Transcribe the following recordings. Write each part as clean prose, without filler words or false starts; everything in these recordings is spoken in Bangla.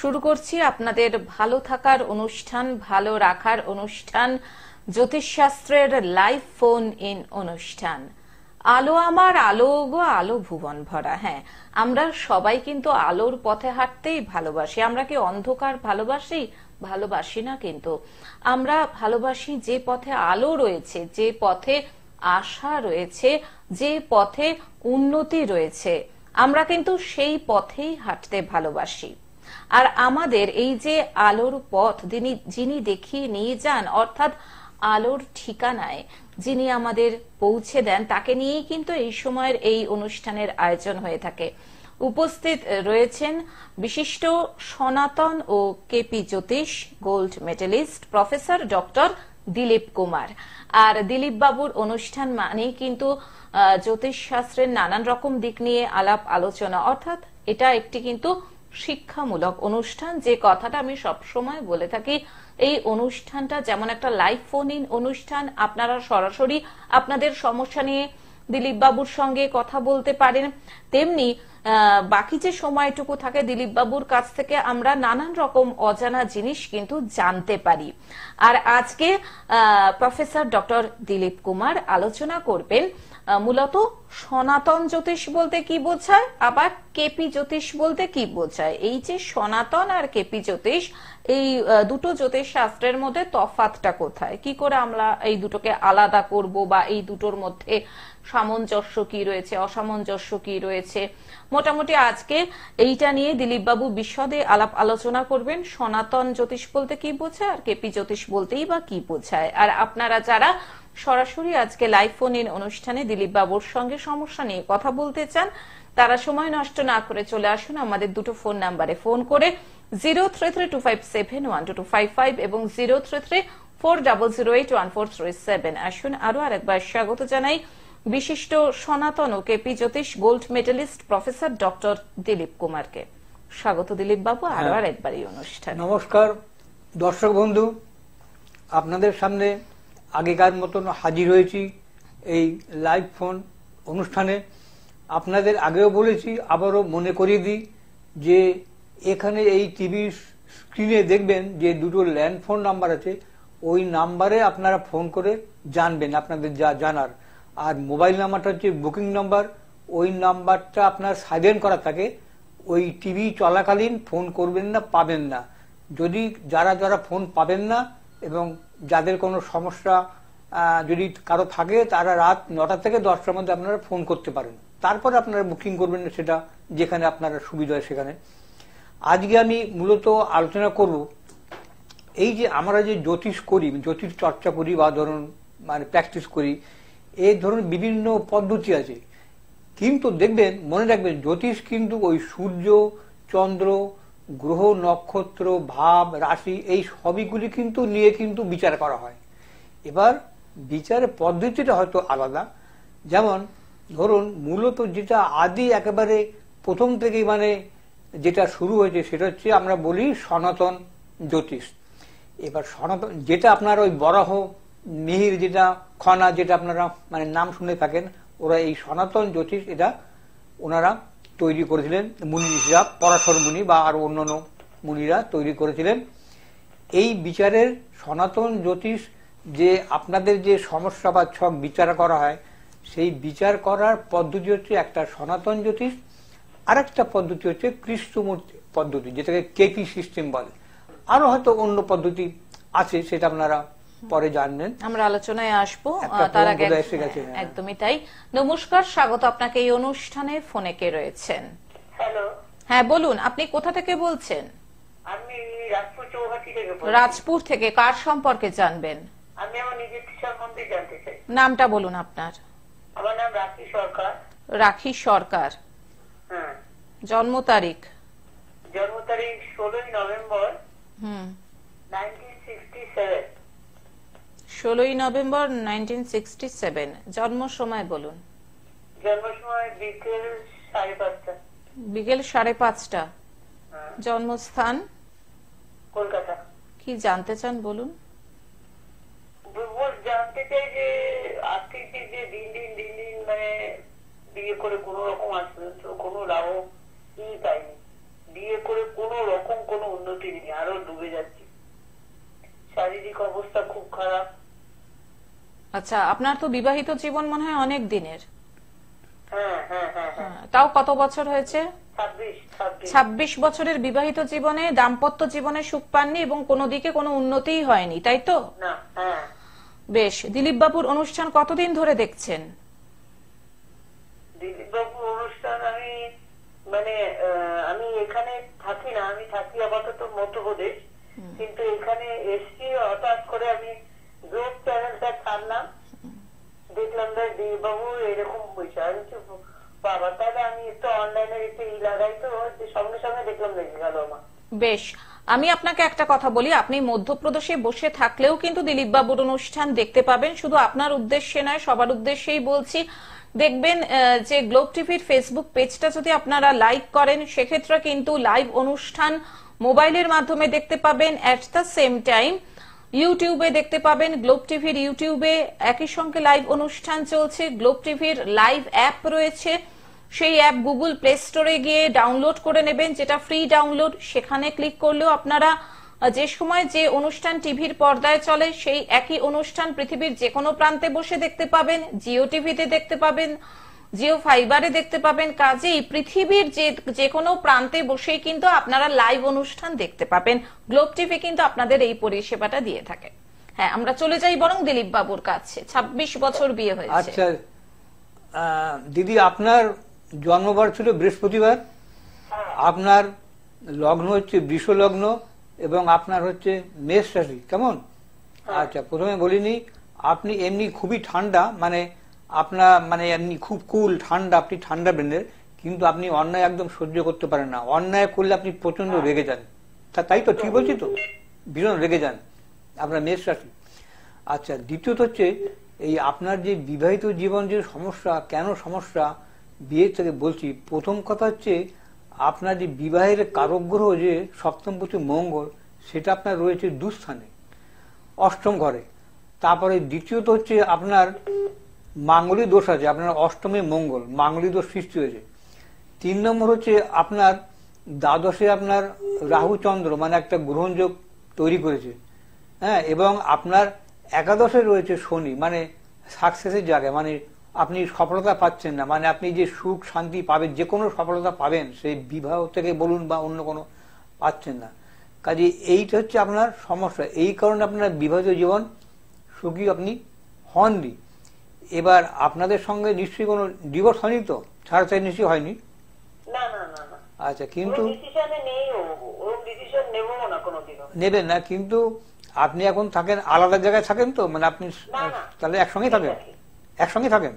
শুরু করছি আপনাদের ভালো থাকার অনুষ্ঠান, ভালো রাখার অনুষ্ঠান, জ্যোতিষশাস্ত্রের লাইভ ফোন ইন অনুষ্ঠান। আলো আমার, আলো গো আলো ভুবন ভরা। হ্যাঁ, আমরা সবাই কিন্তু আলোর পথে হাঁটতেই ভালোবাসি। আমরা কি অন্ধকার ভালোবাসি? ভালোবাসি না। কিন্তু আমরা ভালোবাসি যে পথে আলো রয়েছে, যে পথে আশা রয়েছে, যে পথে উন্নতি রয়েছে, আমরা কিন্তু সেই পথেই হাঁটতে ভালোবাসি। আর আমাদের এই যে আলোর পথ যিনি দেখিয়ে নিয়ে যান, অর্থাৎ আলোর ঠিকানায় যিনি আমাদের পৌঁছে দেন, তাকে নিয়েই কিন্তু এই সময়ের এই অনুষ্ঠানের আয়োজন হয়ে থাকে। উপস্থিত রয়েছেন বিশিষ্ট সনাতন ও কেপি জ্যোতিষ gold medallist professor doctor Dilip Kumar. আর দিলীপ বাবুর অনুষ্ঠান মানেই কিন্তু জ্যোতিষ শাস্ত্রের নানান রকম দিক নিয়ে আলাপ আলোচনা, অর্থাৎ এটা একটি কিন্তু শিক্ষামূলক অনুষ্ঠান। যে কথাটা আমি সব সময় বলে থাকি, এই অনুষ্ঠানটা যেমন একটা লাইভ ফোন ইন অনুষ্ঠান, আপনারা সরাসরি আপনাদের সমস্যা নিয়ে দিলীপ বাবুর সঙ্গে কথা বলতে পারেন, তেমনি বাকি যে সময়টুকু থাকে দিলীপ বাবুর কাছ থেকে আমরা নানান রকম অজানা জিনিস কিন্তু জানতে পারি। আর আজকে প্রফেসর ডক্টর দিলীপ কুমার আলোচনা করবেন মূলত সনাতন জ্যোতিষ বলতে কি বোঝায়, আবার কেপি জ্যোতিষ বলতে কি বোঝায়। এই যে সনাতন আর কেপি জ্যোতিষ, এই দুটো জ্যোতিষ শাস্ত্রের মধ্যে তফাৎটা কোথায়, কি করে আমরা এই দুটোকে আলাদা করব, বা এই দুটোর মধ্যে সামঞ্জস্য কি রয়েছে, অসামঞ্জস্য কি রয়েছে, মোটামুটি আজকে এইটা নিয়ে দিলীপ বাবু বিশদে আলাপ আলোচনা করবেন। সনাতন জ্যোতিষ বলতে কি বোঝায় আর কেপি জ্যোতিষ বলতেই বা কি বোঝায়। আর আপনারা যারা সরাসরি আজকে লাইভ ফোন ইন অনুষ্ঠানে দিলীপ বাবুর সঙ্গে সমস্যা নিয়ে কথা বলতে চান, তারা সময় নষ্ট না করে চলে আসুন আমাদের দুটো ফোন নাম্বারে ফোন করে 0332571225 এবং 033400814337। আসুন আরো আরেকবার স্বাগত জানাই বিশিষ্ট সনাতন ও কেপি জ্যোতিষ gold medallist professor doctor Dilip কুমারকে। স্বাগত দিলীপ বাবু আরো আরেকবার এই অনুষ্ঠানে। নমস্কার দর্শক বন্ধু, আপনাদের সামনে আগেকার মতন হাজির হয়েছি এই লাইভ ফোন অনুষ্ঠানে। আপনাদের আগেও বলেছি, আবারও মনে করিয়ে দিই যে এখানে এই টিভি স্ক্রিনে দেখবেন যে দুটো ল্যান্ড ফোন নাম্বার আছে, ওই নাম্বারে আপনারা ফোন করে জানবেন আপনাদের যা জানার। আর মোবাইল নাম্বারটা হচ্ছে বুকিং নাম্বার, ওই নাম্বারটা আপনার সাইলেন্ট করা থাকে, ওই টিভি চলাকালীন ফোন করবেন না, পাবেন না। যদি যারা ফোন পাবেন না এবং যাদের কোনো সমস্যা যদি কারো থাকে, তারা রাত 9টা থেকে 10টার মধ্যে আপনারা ফোন করতে পারেন। তারপরে আপনারা বুকিং করবেন সেটা যেখানে আপনারা সুবিধা হয় সেখানে। আজকে আমি মূলত আলোচনা করব এই যে আমরা যে জ্যোতিষ করি, জ্যোতিষ চর্চা করি বা ধরুন মানে প্র্যাকটিস করি, এই ধরুন বিভিন্ন পদ্ধতি আছে। কিন্তু দেখবেন, মনে রাখবেন, জ্যোতিষ কিন্তু ওই সূর্য, চন্দ্র, গ্রহ, নক্ষত্র, ভাব, রাশি, এই সবইগুলি কিন্তু নিয়ে কিন্তু বিচার করা হয়। এবার বিচারের পদ্ধতিটা হয়তো আলাদা। যেমন ধরুন মূলত যেটা আদি একেবারে প্রথম থেকে মানে যেটা শুরু হয়েছে সেটা হচ্ছে আমরা বলি সনাতন জ্যোতিষ। এবার সনাতন যেটা আপনার ওই বরাহ মিহির যেটা খনা যেটা আপনারা মানে নাম শুনে থাকেন, ওরা এই সনাতন জ্যোতিষ এটা ওনারা তৈরি করেছিলেন। মুনি ঋষিরা, পরাশর মুনি বা আর অন্যান্য মুনিরা তৈরি করেছিলেন। এই বিচারের সনাতন জ্যোতিষ যে আপনাদের যে সমস্যা বা ছক বিচার করা হয়, সেই বিচার করার পদ্ধতি হচ্ছে একটা সনাতন জ্যোতিষ, আর একটা পদ্ধতি হচ্ছে কৃষ্ণমূর্তি পদ্ধতি, যেটাকে কেপি সিস্টেম বলে। আরো হয়তো অন্য পদ্ধতি আছে, সেটা আপনারা পরে জানবেন, আমরা আলোচনায় আসবো। তার আগে একদমই তাই। নমস্কার, স্বাগত আপনাকে এই অনুষ্ঠানে। ফোনে কে রয়েছেন? হ্যালো। হ্যাঁ বলুন, আপনি কোথা থেকে বলছেন? আমি রাজপুর চৌহাটি থেকে বলছি। রাজপুর থেকে কার সম্পর্কে জানবেন? আমি আমার নিজের সম্বন্ধে জানতে চাই। নামটা বলুন আপনার। আমার নাম রাখি সরকার। রাখি সরকার। হ্যাঁ। জন্ম তারিখ? জন্ম তারিখ 16 নভেম্বর 1967। 16 নভেম্বর 1967। জন্ম সময় বলুন। জন্ম সময় বিকেল 5:30। বিকেল 5:30। জন্মস্থান? কলকাতা। কি জানতে চান বলুন। জানতে চাই যে আর্থিক দিক দিয়ে দিন দিন মানে বিয়ে করে কোন রকম আসবে তো কোনো লাভ পাইনি। বিয়ে করে কোন রকম কোনো ডুবে যাচ্ছি, শারীরিক অবস্থা খুব খারাপ। আচ্ছা, আপনার তো বিবাহিত জীবন মনে হয় অনেক দিনের। হ্যাঁ হ্যাঁ হ্যাঁ হ্যাঁ, তাও কত বছর হয়েছে? 26। 26 বছরের বিবাহিত জীবনে দাম্পত্য জীবনে সুখ পাননি এবং কোনো দিকে কোনো উন্নতিই হয়নি, তাই তো? না, হ্যাঁ। বেশ, দিলীপ বাবুর অনুষ্ঠান কতদিন ধরে দেখছেন? দিলীপ বাবুর অনুষ্ঠান আমি মানে আমি এখানে থাকি না, আমি থাকি আপাতত মধ্যপ্রদেশ, কিন্তু এখানে এসছি হঠাৎ করে আমি গ্লোব চ্যানেলটা ছাড়লাম, দেখলাম যে দিলীপ বাবু এরকম হয়েছে। আমি বাবা, তাহলে আমি একটু অনলাইনে একটু লাগাই, তো সঙ্গে সঙ্গে দেখলাম লেগে গেল আমার। বেশ, আমি আপনাকে একটা কথা বলি, আপনি মধ্যপ্রদেশে বসে থাকলেও কিন্তু দিলীপ বাবুর অনুষ্ঠান দেখতে পাবেন। শুধু আপনার উদ্দেশ্যে নয়, সবার উদ্দেশ্যেই বলছি। দেখবেন যে গ্লোব টিভির ফেসবুক পেজটা যদি আপনারা লাইক করেন, সেক্ষেত্রে কিন্তু লাইভ অনুষ্ঠান মোবাইলের মাধ্যমে দেখতে পাবেন। অ্যাট দ্য সেম টাইম ইউটিউবে দেখতে পাবেন, গ্লোব টিভির ইউটিউবে একই সঙ্গে লাইভ অনুষ্ঠান চলছে। গ্লোব টিভির লাইভ অ্যাপ রয়েছে, সেই অ্যাপ গুগল প্লে স্টোরে গিয়ে ডাউনলোড করে নেবেন, যেটা ফ্রি ডাউনলোড। সেখানে ক্লিক করলেও আপনারা যে সময় যে অনুষ্ঠান টিভির পর্দায় চলে সেই একই অনুষ্ঠান পৃথিবীর যে কোনো প্রান্তে বসে দেখতে পাবেন। জিও টিভিতে দেখতে পাবেন, জিও ফাইবারে দেখতে পাবেন। কাজেই পৃথিবীর যে কোনো প্রান্তে বসেই কিন্তু আপনারা লাইভ অনুষ্ঠান দেখতে পাবেন। গ্লোব টিভি কিন্তু আপনাদের এই পরিষেবাটা দিয়ে থাকে। হ্যাঁ, আমরা চলে যাই বরং দিলীপ বাবুর কাছে। 26 বছর বিয়ে হয়েছে। আচ্ছা দিদি, আপনার জন্মবার ছিল বৃহস্পতিবার, আপনার লগ্ন হচ্ছে বৃষ লগ্ন এবং আপনার হচ্ছে মেষ রাশি, কেমন? আচ্ছা, প্রথমে বলিনি, আপনি এমনি খুবই ঠান্ডা, মানে আপনার মানে এমনি খুব কুল ঠান্ডা, আপনি ঠান্ডা ব্রেনের, কিন্তু আপনি অন্যায় একদম সহ্য করতে পারেন না। অন্যায় করলে আপনি প্রচন্ড রেগে যান, তাই তো? ঠিক বলছি তো? ভীষণ রেগে যান, আপনার মেষ রাশি। আচ্ছা, দ্বিতীয়ত হচ্ছে এই আপনার যে বিবাহিত জীবন যে সমস্যা, কেন সমস্যা বিয়ে থেকে বলছি। প্রথম কথা হচ্ছে আপনার যে বিবাহের কারক গ্রহ যে সপ্তমপতি মঙ্গল, সেটা আপনার রয়েছে দুস্থানে, অষ্টম ঘরে। তারপরে দ্বিতীয়ত হচ্ছে আপনার মাঙ্গলিক দোষ আছে, আপনার অষ্টমে মঙ্গল, মাঙ্গলিক দোষ সৃষ্টি হয়েছে। 3 নম্বর হচ্ছে আপনার দ্বাদশে আপনার রাহু চন্দ্র মানে একটা গ্রহণযোগ তৈরি করেছে, হ্যাঁ। এবং আপনার একাদশে রয়েছে শনি, মানে সাকসেসের জায়গায়, মানে আপনি সফলতা পাচ্ছেন না, মানে আপনি যে সুখ শান্তি পাবেন, যে কোনো সফলতা পাবেন, সেই বিবাহ থেকে বলুন বা অন্য কোনো, পাচ্ছেন না। কাজে এইটা হচ্ছে আপনার সমস্যা। এই কারণে আপনার বিবাহিত জীবন সুখী আপনি হননি। এবার আপনাদের সঙ্গে নিশ্চয়ই কোনো ডিভোর্স হয়নি তো? ছাড়াছাড়ি নিশ্চয়ই হয়নি? না না না না। আচ্ছা, কিন্তু নেবেন না, কিন্তু আপনি এখন থাকেন আলাদা জায়গায় থাকেন তো, মানে আপনি তাহলে একসঙ্গে থাকেন? একসঙ্গে থাকেন?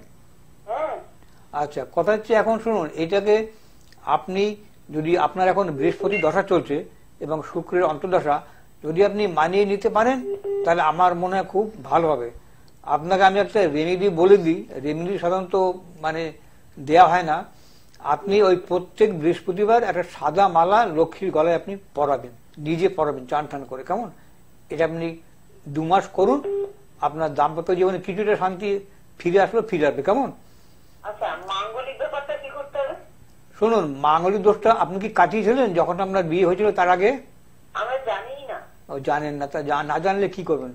আচ্ছা, কথা হচ্ছে এখন শুনুন, এটাকে আপনি যদি আপনার এখন বৃহস্পতি দশা চলছে এবং শুক্রের অন্তর্দশা, যদি আপনি মানিয়ে নিতে পারেন তাহলে আমার মনে হয় খুব ভালো হবে। আপনাকে আমি একটা রেমেডি বলে দিই, রেমেডি সাধারণত মানে দেয়া হয় না। আপনি ওই প্রত্যেক বৃহস্পতিবার একটা সাদা মালা লক্ষ্মীর গলায় আপনি পরাবেন, নিজে পরাবেন চান টান করে, কেমন? এটা আপনি 2 মাস করুন, আপনার দাম্পত্য জীবনে কিছুটা শান্তি ফিরে আসবে, কেমন? আচ্ছা, মাঙ্গলিক ব্যাপারটা কি করতে হবে? শুনুন, মাঙ্গলিক দোষটা আপনি কি কাটিয়েছিলেন যখন আপনার বিয়ে হয়েছিল তার আগে? আমরা জানি না। ও জানেন না? তা না জানলে কি করবেন?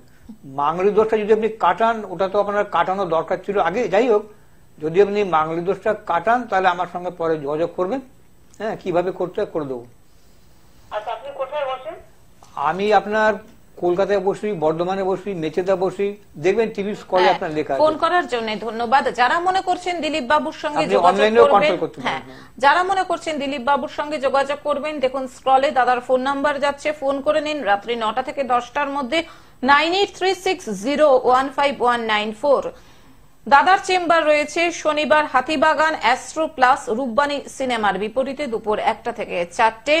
মাঙ্গলিক দোষটা যদি আপনি কাটান, ওটা তো আপনার কাটানো দরকার ছিল আগে। যাই হোক, যদি আপনি মাঙ্গলিক দোষটা কাটান তাহলে আমার সঙ্গে পরে যোগাযোগ করবেন, হ্যাঁ, কিভাবে করতে করে দেবো। আচ্ছা, আপনি কোথায় বসেন? আমি আপনার কলকাতায় বসি, বর্ধমানে বসি, মেচেদা বসি, দেখবেন টিভি স্ক্রলে আপনার লেখা। ফোন করার জন্য ধন্যবাদ। যারা মনে করছেন দিলীপ বাবুর সঙ্গে যোগাযোগ করবেন, হ্যাঁ, যারা মনে করছেন দিলীপ বাবুর সঙ্গে যোগাযোগ করবেন, দেখুন স্ক্রলে দাদার ফোন নাম্বার যাচ্ছে, ফোন করে নিন রাত্রি 9টা থেকে 10টার মধ্যে 9836015194। দাদার চেম্বার রয়েছে শনিবার হাতিবাগান অ্যাস্ট্রো প্লাস রূপবাণী সিনেমার বিপরীতে দুপুর 1টা থেকে 4টে,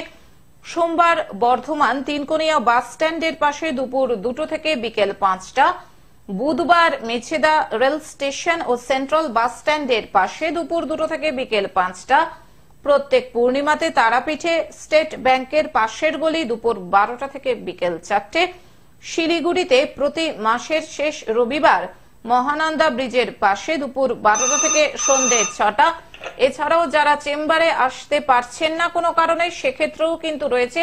সোমবার বর্ধমান তিনকোনিয়া বাস স্ট্যান্ডের পাশে দুপুর 2টো থেকে বিকেল 5টা, বুধবার মেছেদা রেল স্টেশন ও সেন্ট্রাল বাস স্ট্যান্ডের পাশে দুপুর 2টো থেকে বিকেল 5টা, প্রত্যেক পূর্ণিমাতে তারাপীঠে স্টেট ব্যাংকের পাশের গলি দুপুর 12টা থেকে বিকেল 4টে, শিলিগুড়িতে প্রতি মাসের শেষ রবিবার মহানন্দা ব্রিজের পাশে দুপুর 12টা থেকে সন্ধ্যে 6টা। এছাড়াও যারা চেম্বারে আসতে পারছেন না কোনো কারণে, সেক্ষেত্রেও কিন্তু রয়েছে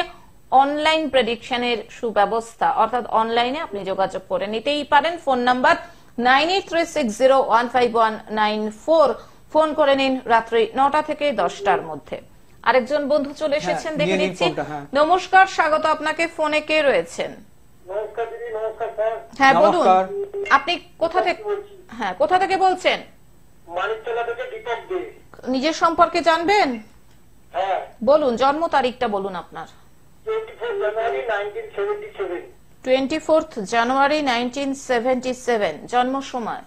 অনলাইন প্রেডিকশনের সুব্যবস্থা, অর্থাৎ অনলাইনে আপনি যোগাযোগ করে নিতেই পারেন। ফোন নাম্বার 9836015194, ফোন করে নিন রাত্রি 9টা থেকে 10টার মধ্যে। আরেকজন বন্ধু চলে এসেছেন, দেখে নিয়ে নিন নিচ্ছি। ফোনটা, হ্যাঁ। নমস্কার, স্বাগত আপনাকে। ফোনে কে রয়েছেন? নমস্কার দিদি, নমস্কার স্যার। হ্যাঁ বলুন, নমস্কার। আপনি কোথা থেকে বলছেন? মানিকতলা থেকে দীপক দে। নিজের সম্পর্কে জানবেন? হ্যাঁ, বলুন, জন্ম তারিখটা বলুন আপনার। 24 জানুয়ারি 1977। 24 জানুয়ারি 1977, জন্ম সময়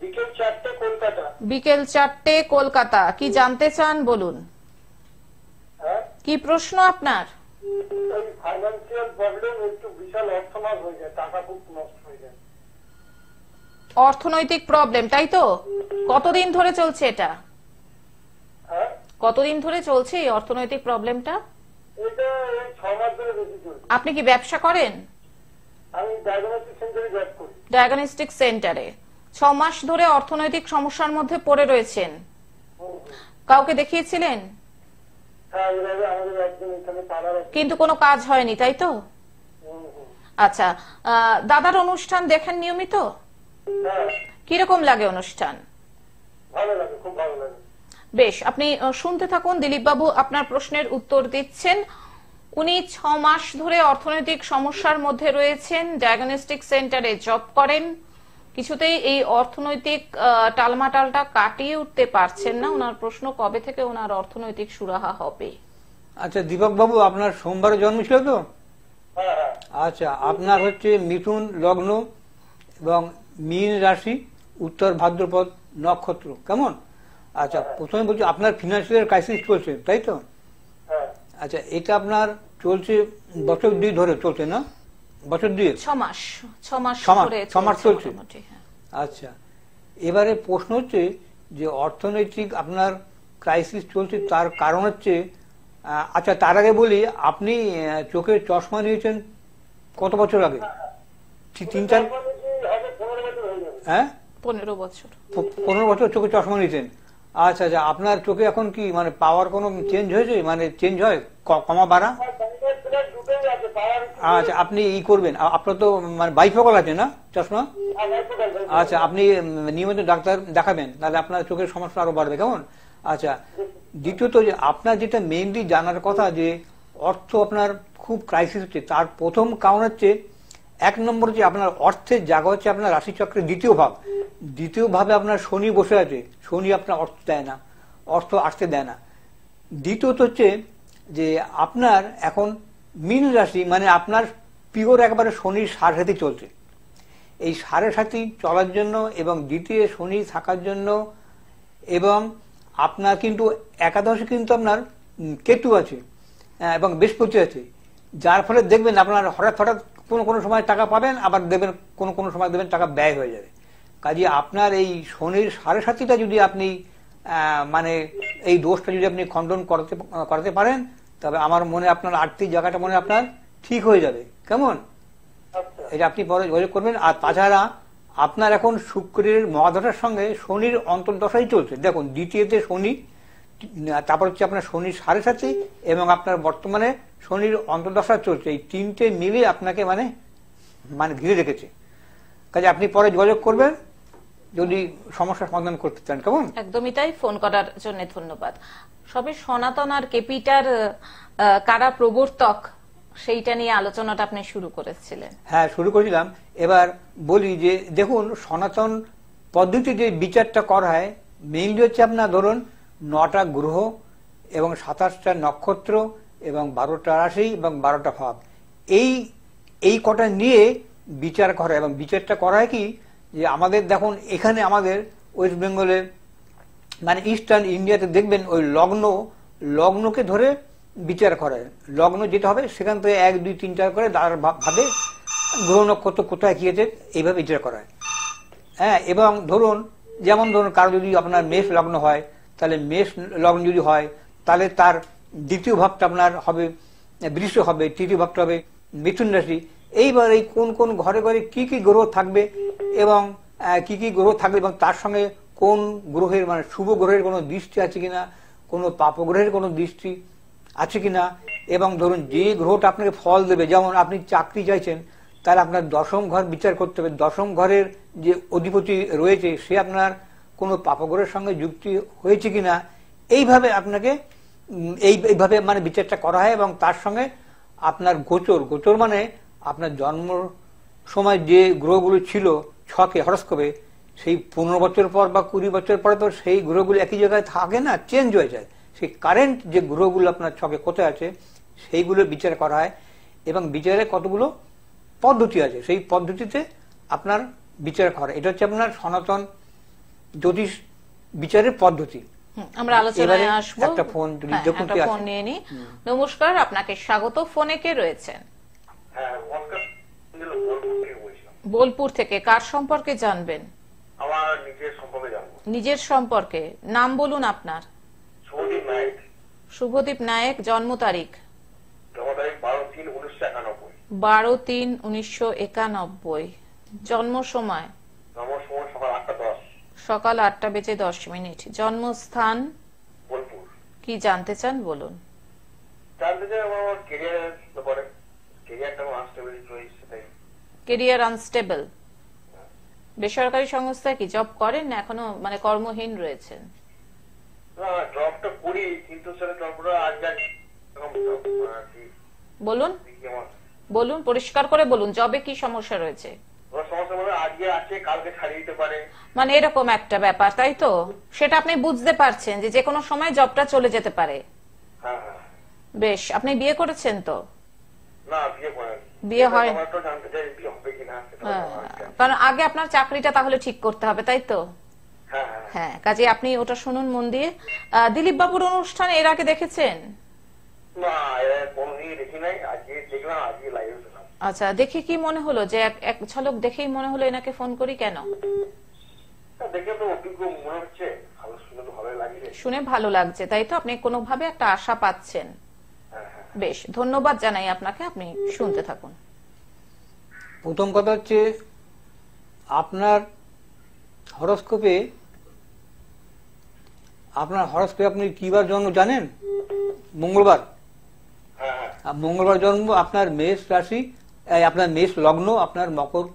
বিকেল 4টে, কলকাতা। বিকেল 4টে, কলকাতা। কি জানতে চান বলুন, হ্যাঁ, কি প্রশ্ন আপনার? ওই ফাইন্যান্সিয়াল প্রবলেম, একটু বিশাল অর্থনাশ হয়ে যায়, টাকা খুব নষ্ট হয়ে যায়। অর্থনৈতিক প্রবলেম, তাই তো? কতদিন ধরে চলছে এটা? হ্যাঁ, কতদিন ধরে চলছে এই অর্থনৈতিক প্রবলেমটা? এটা এই 6 মাস ধরে বেশি চলছে। আপনি কি ব্যবসা করেন? আমি ডায়াগনস্টিক সেন্টারে জব করি। ডায়াগনস্টিক সেন্টারে 6 মাস ধরে অর্থনৈতিক সমস্যার মধ্যে পড়ে রয়েছেন। কাউকে দেখিয়েছিলেন? হ্যাঁ, এভাবে আমাদের একজন এখানে পাড়ার আছে। কিন্তু কোনো কাজ হয়নি, তাই তো? আচ্ছা, দাদার অনুষ্ঠান দেখেন নিয়মিত? হ্যাঁ, কিরকম লাগে অনুষ্ঠান? ভালো লাগে, খুব ভালো লাগে। বেশ, আপনি শুনতে থাকুন। দিলীপ বাবু আপনার প্রশ্নের উত্তর দিচ্ছেন। উনি 6 মাস ধরে অর্থনৈতিক সমস্যার মধ্যে রয়েছেন, ডায়াগনস্টিক সেন্টারে জব করেন, কিছুতেই এই অর্থনৈতিক টালমাটালটা কাটিয়ে উঠতে পারছেন না। ওনার প্রশ্ন, কবে থেকে ওনার অর্থনৈতিক সুরাহা হবে? আচ্ছা দীপক বাবু, আপনার সোমবারে জন্ম ছিল তো? হ্যাঁ, হ্যাঁ, আচ্ছা, আপনার হচ্ছে মিথুন লগ্ন এবং মীন রাশি, উত্তর ভাদ্রপদ নক্ষত্র, কেমন? আচ্ছা, প্রথমে বলছি আপনার ফিনান্সিয়াল ক্রাইসিস চলছে, তাই তো? হ্যাঁ। আচ্ছা, এটা আপনার চলছে বছর 2 ধরে চলছে না? বছর 2? 6 মাস, 6 মাস 6 মাস, ধরে 6 মাস চলছে। মোটামুটি, হ্যাঁ। আচ্ছা, এবারে প্রশ্ন হচ্ছে যে অর্থনৈতিক আপনার ক্রাইসিস চলছে, তার কারণ হচ্ছে আচ্ছা তার আগে বলি, আপনি চোখের চশমা নিয়েছেন কত বছর আগে? 3-4? হবে 15 বছর হয়ে যাবে। হ্যাঁ, 15 বছর। 15 বছর চোখে চশমা নিয়েছেন। আচ্ছা আচ্ছা, আপনার চোখে এখন কি মানে পাওয়ার কোনো চেঞ্জ হয়েছে? মানে চেঞ্জ হয়, কমা বাড়া? দুটোই আছে, পাওয়ার। আচ্ছা, আপনি করবেন, আপনার তো মানে বাইফোকাল আছে না চশমা? আচ্ছা, আপনি নিয়মিত ডাক্তার দেখাবেন, তাহলে আপনার চোখের সমস্যা আরো বাড়বে, কেমন? আচ্ছা, দ্বিতীয়ত যে আপনার যেটা মেইনলি জানার কথা, যে অর্থ আপনার খুব ক্রাইসিস হচ্ছে, তার প্রথম কারণ হচ্ছে 1 নম্বর যে আপনার অর্থের জায়গা হচ্ছে আপনার রাশিচক্রের 2য় ভাব। 2য় ভাবে আপনার শনি বসে আছে, শনি আপনার অর্থ দেয় না, অর্থ আসতে দেয় না। দ্বিতীয়ত হচ্ছে যে আপনার এখন মীন রাশি, মানে আপনার পিওর একবারে শনির সাড়ে চলছে। এই সাড়ে চলার জন্য এবং দ্বিতীয় শনি থাকার জন্য, এবং আপনার কিন্তু একাদশে কিন্তু আপনার কেতু আছে এবং বৃহস্পতি আছে, যার ফলে দেখবেন আপনার হঠাৎ কোনো সময় টাকা পাবেন, আবার দেখবেন কোনো সময় দেখবেন টাকা ব্যয় হয়ে যাবে। কাজে আপনার এই শনির সাড়ে যদি আপনি মানে এই দোষটা যদি আপনি খণ্ডন করাতে পারেন, তবে আমার মনে আপনার আর্থিক জায়গাটা মনে আপনার ঠিক হয়ে যাবে, কেমন? এটা আপনি পরে যোগাযোগ করবেন। আর তাছাড়া আপনার এখন শুক্রের মহাদশার সঙ্গে শনির অন্তর্দশাই চলছে। দেখুন, দ্বিতীয়তে শনি, তারপর হচ্ছে আপনার শনির সাড়ে এবং আপনার বর্তমানে শনির অন্তর্দশা চলছে। এই 3টে মিলে আপনাকে মানে ঘিরে রেখেছে। কাজে আপনি পরে যোগাযোগ করবেন যদি সমস্যার সমাধান করতে চান, কেমন? একদমই তাই। ফোন করার জন্য ধন্যবাদ। সবে সনাতন আর কেপিটার কারা প্রবর্তক, সেইটা নিয়ে আলোচনাটা আপনি শুরু করেছিলেন। হ্যাঁ, শুরু করেছিলাম। এবার বলি যে দেখুন, সনাতন পদ্ধতি যে বিচারটা করা হয়, মেইনলি হচ্ছে আপনার ধরুন 9টা গ্রহ এবং 27টা নক্ষত্র এবং 12টা রাশি এবং 12টা ভাব, এই কটা নিয়ে বিচার করা। এবং বিচারটা করা হয় কি, যে আমাদের দেখুন এখানে আমাদের ওয়েস্ট বেঙ্গলে মানে ইস্টার্ন ইন্ডিয়াতে দেখবেন ওই লগ্নকে ধরে বিচার করে। লগ্ন যেটা হবে সেখান থেকে 1, 2, 3, 4 করে ভাবে গ্রহ নক্ষত্র কোথায় কি আছে, এইভাবে বিচার করা হয়। হ্যাঁ, এবং যেমন ধরুন কারো যদি আপনার মেষ লগ্ন হয়, তাহলে মেষ লগ্ন যদি হয়, তাহলে তার 2য় ভাবটা আপনার হবে বৃষ হবে, 3য় ভাবটা হবে মিথুন রাশি। এইবার এই কোন ঘরে কি কি গ্রহ থাকবে এবং কি কি গ্রহ থাকবে, এবং তার সঙ্গে কোন গ্রহের মানে শুভ গ্রহের কোনো দৃষ্টি আছে কিনা, কোনো পাপ গ্রহের কোনো দৃষ্টি আছে কিনা, এবং ধরুন যে গ্রহটা আপনাকে ফল দেবে, যেমন আপনি চাকরি চাইছেন, তাহলে আপনার দশম ঘর বিচার করতে হবে। দশম ঘরের যে অধিপতি রয়েছে সে আপনার কোনো পাপগ্রহের সঙ্গে যুক্তি হয়েছে কিনা, এইভাবে আপনাকে এইভাবে মানে বিচারটা করা হয়। এবং তার সঙ্গে আপনার গোচর মানে আপনার জন্ম সময় যে গ্রহগুলো ছিল ছকে হরস্কোপে, সেই 15 বছর পর বা 20 বছর পরে তো সেই গ্রহগুলো একই জায়গায় থাকে না, চেঞ্জ হয়ে যায়। সেই কারেন্ট যে গ্রহগুলো আপনার ছকে কোথায় আছে সেইগুলো বিচার করা হয়। এবং বিচারে কতগুলো পদ্ধতি আছে, সেই পদ্ধতিতে আপনার বিচার করা, এটা হচ্ছে আপনার সনাতন জ্যোতিষ বিচারের পদ্ধতি। আমরা আলোচনায় আসবো। একটা ফোন নিয়ে নি। নমস্কার, আপনাকে স্বাগত। ফোনে কে রয়েছেন? বোলপুর থেকে। কার সম্পর্কে জানবেন? আমার নিজের সম্পর্কে জানবো। নিজের সম্পর্কে। নাম বলুন আপনার। শুভদীপ নায়ক। শুভদীপ নায়ক। জন্ম তারিখ? জন্ম তারিখ 12/3/1991। 12/3/1991। জন্ম সময়? জন্ম সময় সকাল 8:10। সকাল 8:10। জন্মস্থান? বোলপুর। কি জানতে চান বলুন। জানতে চাই আমার ক্যারিয়ারের ব্যাপারে। ক্যারিয়ারটা আনস্টেবল রয়েছে, তাই। Career unstable. বেসরকারি সংস্থায় কি জব করেন না এখনো মানে কর্মহীন রয়েছেন? না, জবটা করি কিন্তু সেটা জবটা বলুন বলুন, পরিষ্কার করে বলুন, জবে কি সমস্যা রয়েছে? সমস্যা মানে আজকে আছে কালকে ছাড়িয়ে দিতে পারে, মানে এরকম একটা ব্যাপার, তাই তো? সেটা আপনি বুঝতে পারছেন যে কোনো সময় জবটা চলে যেতে পারে। হ্যাঁ হ্যাঁ। বেশ, আপনি বিয়ে করেছেন তো? না, বিয়ে করেন। বিয়ে হয়? জানতে চাই বিয়ে হবে কিনা। কারণ আগে আপনার চাকরিটা তাহলে ঠিক করতে হবে, তাই তো? হ্যাঁ হ্যাঁ। হ্যাঁ, কাজে আপনি ওটা শুনুন মন দিয়ে। দিলীপ বাবুর অনুষ্ঠান এর আগে দেখেছেন? না, কোনদিনই দেখি নাই, আজকে দেখলাম, আজকে লাইভে শুনলাম। আচ্ছা, দেখে কি মনে হলো যে এক ঝলক দেখেই মনে হলো এনাকে ফোন করি কেন? দেখে তো অভিজ্ঞ মনে হচ্ছে, ভালো শুনে তো ভালো লাগছে। শুনে ভালো লাগছে, তাই তো? আপনি কোনোভাবে একটা আশা পাচ্ছেন। বেশ, ধন্যবাদ জানাই আপনাকে, আপনি শুনতে থাকুন। প্রথম কথা হচ্ছে আপনার হরস্কোপে আপনি কিবার জন্ম জানেন? মঙ্গলবার। মঙ্গলবার জন্ম, আপনার মেষ রাশি, আপনার মেষ লগ্ন, আপনার মকর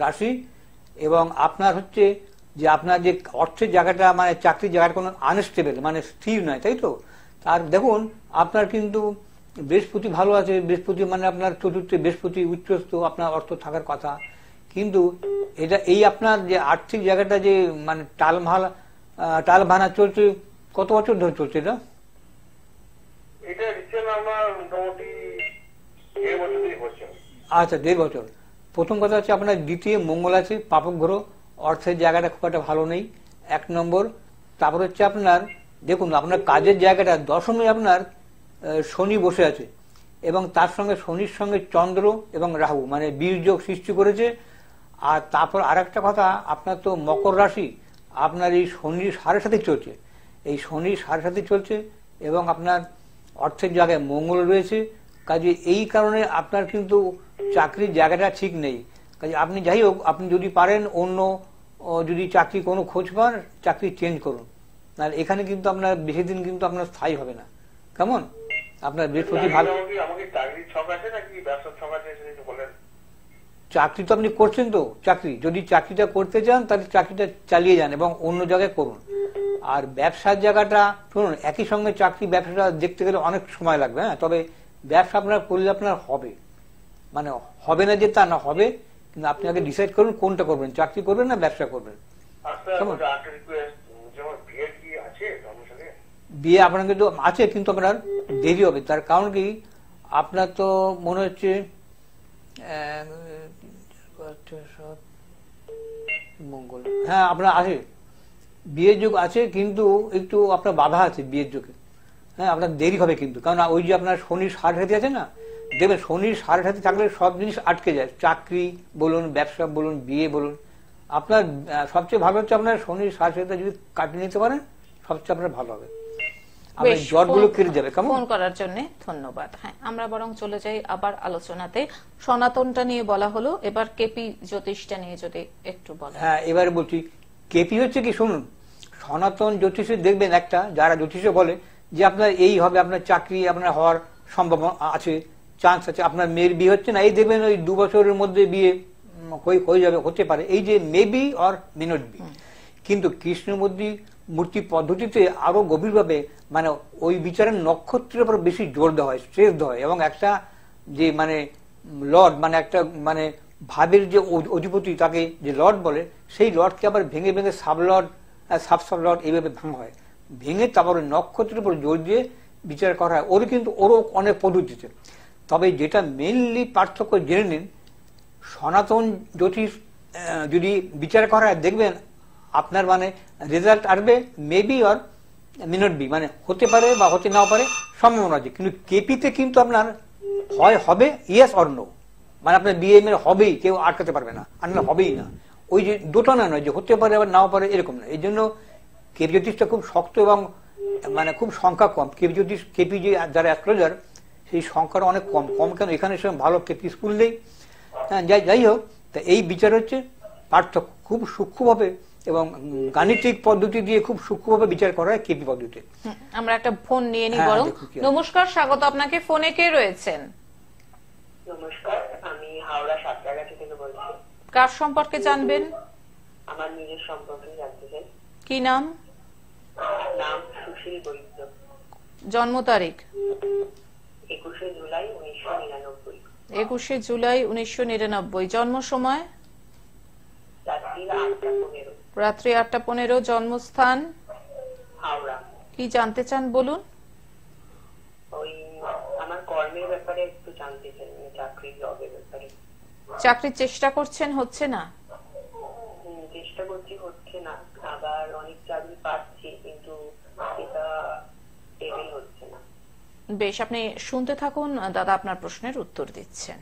রাশি, এবং আপনার হচ্ছে যে আপনার যে অর্থের জায়গাটা মানে চাকরির জায়গাটা কোনো আনস্টেবল মানে স্থির নয়, তাই তো? আর দেখুন আপনার কিন্তু বৃহস্পতি ভালো আছে, বৃহস্পতি মানে আপনার চতুর্থে বৃহস্পতি উচ্চস্থ, আপনার অর্থ থাকার কথা। কিন্তু এটা এই আপনার যে আর্থিক জায়গাটা যে মানে টাল ভানা চলছে, কত বছর ধরে চলছে এটা? এটা রিসেন্ট আমার মোটামুটি 1.5 বছর ধরে হচ্ছে। আচ্ছা, 1.5 বছর। প্রথম কথা হচ্ছে আপনার দ্বিতীয় মঙ্গল আছে, পাপক গ্রহ, অর্থের জায়গাটা খুব একটা ভালো নেই, 1 নম্বর। তারপর হচ্ছে আপনার দেখুন আপনার কাজের জায়গাটা দশমে আপনার শনি বসে আছে, এবং তার সঙ্গে শনির সঙ্গে চন্দ্র এবং রাহু মানে বীর্যোগ সৃষ্টি করেছে। আর তারপর আর একটা কথা, আপনার তো মকর রাশি, আপনার এই শনির 7.5 চলছে, এই শনির 7.5 চলছে, এবং আপনার অর্থের জায়গায় মঙ্গল রয়েছে। কাজে এই কারণে আপনার কিন্তু চাকরির জায়গাটা ঠিক নেই। কাজে আপনি যাই হোক, আপনি যদি পারেন অন্য যদি চাকরি কোনো খোঁজ পান, চাকরি চেঞ্জ করুন, নাহলে এখানে কিন্তু আপনার বেশি দিন কিন্তু আপনার স্থায়ী হবে না। কেমন? আপনার বৃহস্পতি ভালো। চাকরি তো আপনি করছেন তো, চাকরি যদি চাকরিটা করতে চান তাহলে চাকরিটা চালিয়ে যান এবং অন্য জায়গায় করুন। আর ব্যবসার জায়গাটা শুনুন, একই সঙ্গে চাকরি ব্যবসাটা দেখতে গেলে অনেক সময় লাগবে। হ্যাঁ, তবে ব্যবসা আপনার করলে আপনার হবে, মানে হবে না যে তা না, হবে, কিন্তু আপনি আগে ডিসাইড করুন কোনটা করবেন, চাকরি করবেন না ব্যবসা করবেন। বিয়ে আপনার কিন্তু আছে, কিন্তু আপনার দেরি হবে। তার কারণ কি, আপনার তো মনে হচ্ছে মঙ্গল, হ্যাঁ আপনার আছে, বিয়ের যোগ আছে, কিন্তু একটু আপনার বাধা আছে বিয়ের যোগে। হ্যাঁ, আপনার দেরি হবে কিন্তু, কারণ ওই যে আপনার শনির 7.5 আছে না, দেখবেন শনির 7.5 থাকলে সব জিনিস আটকে যায়, চাকরি বলুন, ব্যবসা বলুন, বিয়ে বলুন। আপনার সবচেয়ে ভালো হচ্ছে আপনার শনির 7.5 যদি কাটিয়ে নিতে পারেন, সবচেয়ে আপনার ভালো হবে, আপনার জটগুলো কেটে যাবে। ফোন করার জন্য ধন্যবাদ। হ্যাঁ, আমরা বরং চলে যাই আবার আলোচনাতে। সনাতনটা নিয়ে বলা হলো, এবার কেপি জ্যোতিষটা নিয়ে যদি একটু বলেন। হ্যাঁ, এবারে বলছি, কেপি হচ্ছে কি, শুনুন, সনাতন জ্যোতিষে দেখবেন একটা, যারা জ্যোতিষে বলে যে আপনার এই হবে, আপনার চাকরি আপনার হওয়ার সম্ভাবনা আছে, চান্স আছে। আপনার মেয়ের বিয়ে হচ্ছে না, এই দেখবেন ওই 2 বছরের মধ্যে বিয়ে হয়ে যাবে, হতে পারে, এই যে maybe or may not be. কিন্তু কৃষ্ণমূর্তি পদ্ধতিতে আরো গভীরভাবে মানে ওই বিচারের নক্ষত্রের উপর বেশি জোর দেওয়া হয়, স্ট্রেস দেওয়া হয়, এবং একটা যে মানে লর্ড মানে একটা মানে ভাবের যে অধিপতি তাকে যে লর্ড বলে, সেই লর্ডকে আবার ভেঙে ভেঙে সাব লর্ড এইভাবে ভাঙা হয়, ভেঙে তারপরে নক্ষত্রের উপর জোর দিয়ে বিচার করা হয়। ওরও অনেক পদ্ধতিতে। তবে যেটা মেইনলি পার্থক্য জেনে নিন, সনাতন জ্যোতিষ যদি বিচার করা হয় দেখবেন আপনার মানে রেজাল্ট আসবে maybe or may not be, মানে হতে পারে বা হতে নাও পারে, সম্ভাবনা আছে। কিন্তু কেপিতে কিন্তু আপনার হয় হবে ইয়েস অর নো, মানে আপনার বিএম এর হবেই, কেউ আটকাতে পারবে না, আর না হবেই না। ওই যে দোটানা নয় যে হতে পারে আবার নাও পারে, এরকম না। এই জন্য কেপি জ্যোতিষটা খুব শক্ত এবং মানে খুব সংখ্যা কম। কেপি যে যারা অ্যাস্ট্রোলজার সেই সংখ্যাটা অনেক কম কম কেন এখানে সে ভালো কেপি স্কুল নেই। যাই হোক, তা এই বিচার হচ্ছে পার্থক্য, খুব সূক্ষ্মভাবে এবং গাণিতিক পদ্ধতি দিয়ে খুব সূক্ষ্মভাবে বিচার করা হয় কেপি পদ্ধতিতে। আমরা একটা ফোন নিয়ে নিই বরং। নমস্কার, স্বাগত আপনাকে। ফোনে কে রয়েছেন? নমস্কার, আমি হাওড়া সাঁতরাগাছি থেকে বলছি। কার সম্পর্কে জানবেন? আমার নিজের সম্পর্কে জানতে চাই। কি নাম? নাম সুশীল বৈদ্য। জন্ম তারিখ? 21শে জুলাই 1999। 21শে জুলাই 1999। জন্ম সময়? রাত্রি 8:15। জন্মস্থান? হাওড়া। কি জানতে চান বলুন। ওই আমার কর্মের ব্যাপারে একটু জানতে চাই, চাকরি জবের ব্যাপারে। চাকরির চেষ্টা করছেন, হচ্ছে না? চেষ্টা করছি, হচ্ছে না। আবার অনেক চাকরি পাচ্ছি কিন্তু এটা টেবিল হচ্ছে না। বেশ, আপনি শুনতে থাকুন, দাদা আপনার প্রশ্নের উত্তর দিচ্ছেন।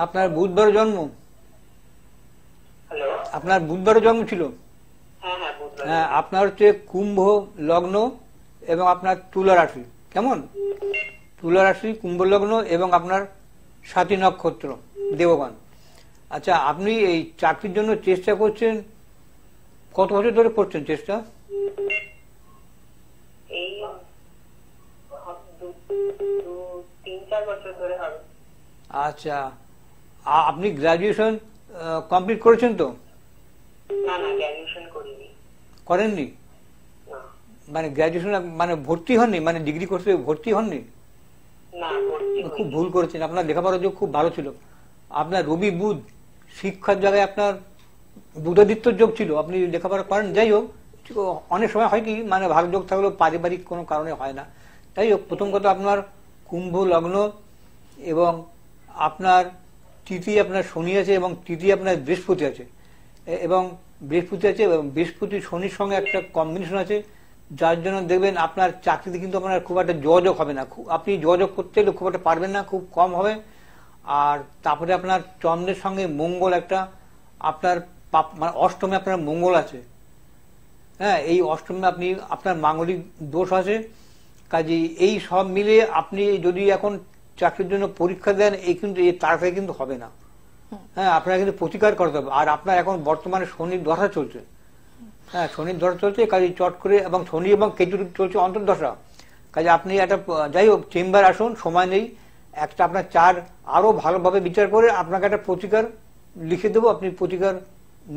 আপনার বুধবার জন্ম? হ্যালো, আপনার বুধবার জন্ম ছিল? হ্যাঁ বুধবার। হ্যাঁ, আপনার হচ্ছে কুম্ভ লগ্ন এবং আপনার তুলা রাশি। কেমন? তুলা রাশি, কুম্ভ লগ্ন এবং আপনার স্বাতী নক্ষত্র, দেবগণ। আচ্ছা, আপনি এই চাকরির জন্য চেষ্টা করছেন, কত বছর ধরে করছেন চেষ্টা? এই 3-4 বছর ধরে হবে। আচ্ছা, আপনি গ্রাজুয়েশন কমপ্লিট করেছেন তো? না, গ্র্যাজুয়েশন করিনি। করেননি? না। মানে গ্রাজুয়েশন মানে ভর্তি হননি, মানে ডিগ্রি কোর্সে ভর্তি হননি? না, ভর্তি খুব হইনি। ভুল করেছেন, আপনার লেখাপড়ার যোগ খুব ভালো ছিল। আপনার রবি বুধ শিক্ষার জায়গায় আপনার বুধাদিত্যর যোগ ছিল, আপনি লেখাপড়া করেন। যাই হোক, অনেক সময় হয় কি মানে ভালো যোগ থাকলেও পারিবারিক কোনো কারণে হয় না। যাই হোক, প্রথম কথা আপনার কুম্ভ লগ্ন এবং আপনার তৃতীয় আপনার শনি আছে এবং তৃতীয় আপনার বৃহস্পতি আছে, এবং বৃহস্পতি শনির সঙ্গে একটা কম্বিনেশন আছে, যার জন্য দেখবেন আপনার চাকরিতে কিন্তু আপনার খুব একটা যোগাযোগ হবে না। আপনি যোগাযোগ করতে গেলে খুব একটা পারবেন না, খুব কম হবে। আর তারপরে আপনার চন্দ্রের সঙ্গে মঙ্গল একটা আপনার মানে অষ্টমে আপনার মঙ্গল আছে। হ্যাঁ, এই অষ্টমে আপনার মাঙ্গলিক দোষ আছে। কাজে এই সব মিলে আপনি যদি এখন চাকরির জন্য পরীক্ষা দেন, এই কিন্তু তাড়াতাড়ি কিন্তু হবে না। হ্যাঁ, আপনার কিন্তু প্রতিকার করতে হবে। আর আপনার এখন বর্তমানে শনির দশা চলছে। হ্যাঁ, শনির দশা চলছে, কাজে চট করে, এবং শনি এবং কেতু চলছে অন্তর্দশা। কাজে আপনি একটা যাই হোক চেম্বার আসুন, সময় নেই, একটা আপনার আরো ভালোভাবে বিচার করে আপনাকে একটা প্রতিকার লিখে দেবো, আপনি প্রতিকার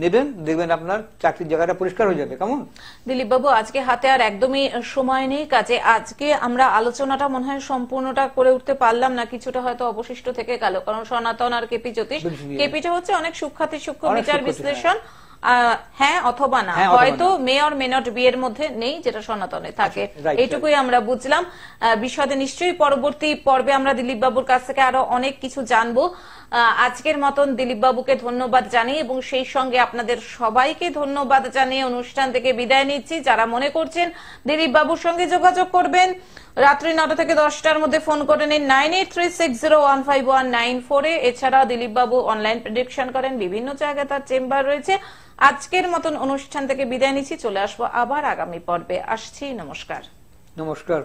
নেবেন, দেখবেন আপনার চাকরির জায়গাটা পরিষ্কার হয়ে যাবে। কেমন? দিলীপ বাবু, আজকে হাতে আর একদমই সময় নেই, কাজে আজকে আমরা আলোচনাটা মনে হয় সম্পূর্ণটা করে উঠতে পারলাম না, কিছুটা হয়তো অবশিষ্ট থেকে গেল, কারণ সনাতন আর কেপি জ্যোতিষ, কেপিটা হচ্ছে অনেক সূক্ষ্ম বিচার বিশ্লেষণ, হ্যাঁ অথবা না, হয়তো may or may not be এর মধ্যে নেই, যেটা সনাতনে থাকে। এইটুকুই আমরা বুঝলাম। বিশদে নিশ্চয়ই পরবর্তী পর্বে আমরা দিলীপ বাবুর কাছ থেকে আরো অনেক কিছু জানবো। আজকের মতন দিলীপ বাবুকে ধন্যবাদ জানিয়ে এবং সেই সঙ্গে আপনাদের সবাইকে ধন্যবাদ জানিয়ে অনুষ্ঠান থেকে বিদায় নিচ্ছি। যারা মনে করছেন দিলীপ বাবুর সঙ্গে যোগাযোগ করবেন, রাত্রি 9টা থেকে 10টার মধ্যে ফোন করে নিন 9836015194 এছাড়া দিলীপ বাবু অনলাইন প্রেডিকশন করেন, বিভিন্ন জায়গায় তার চেম্বার রয়েছে। আজকের মতন অনুষ্ঠান থেকে বিদায় নিচ্ছি, চলে আসবো আবার আগামী পর্বে। আসছি, নমস্কার। নমস্কার।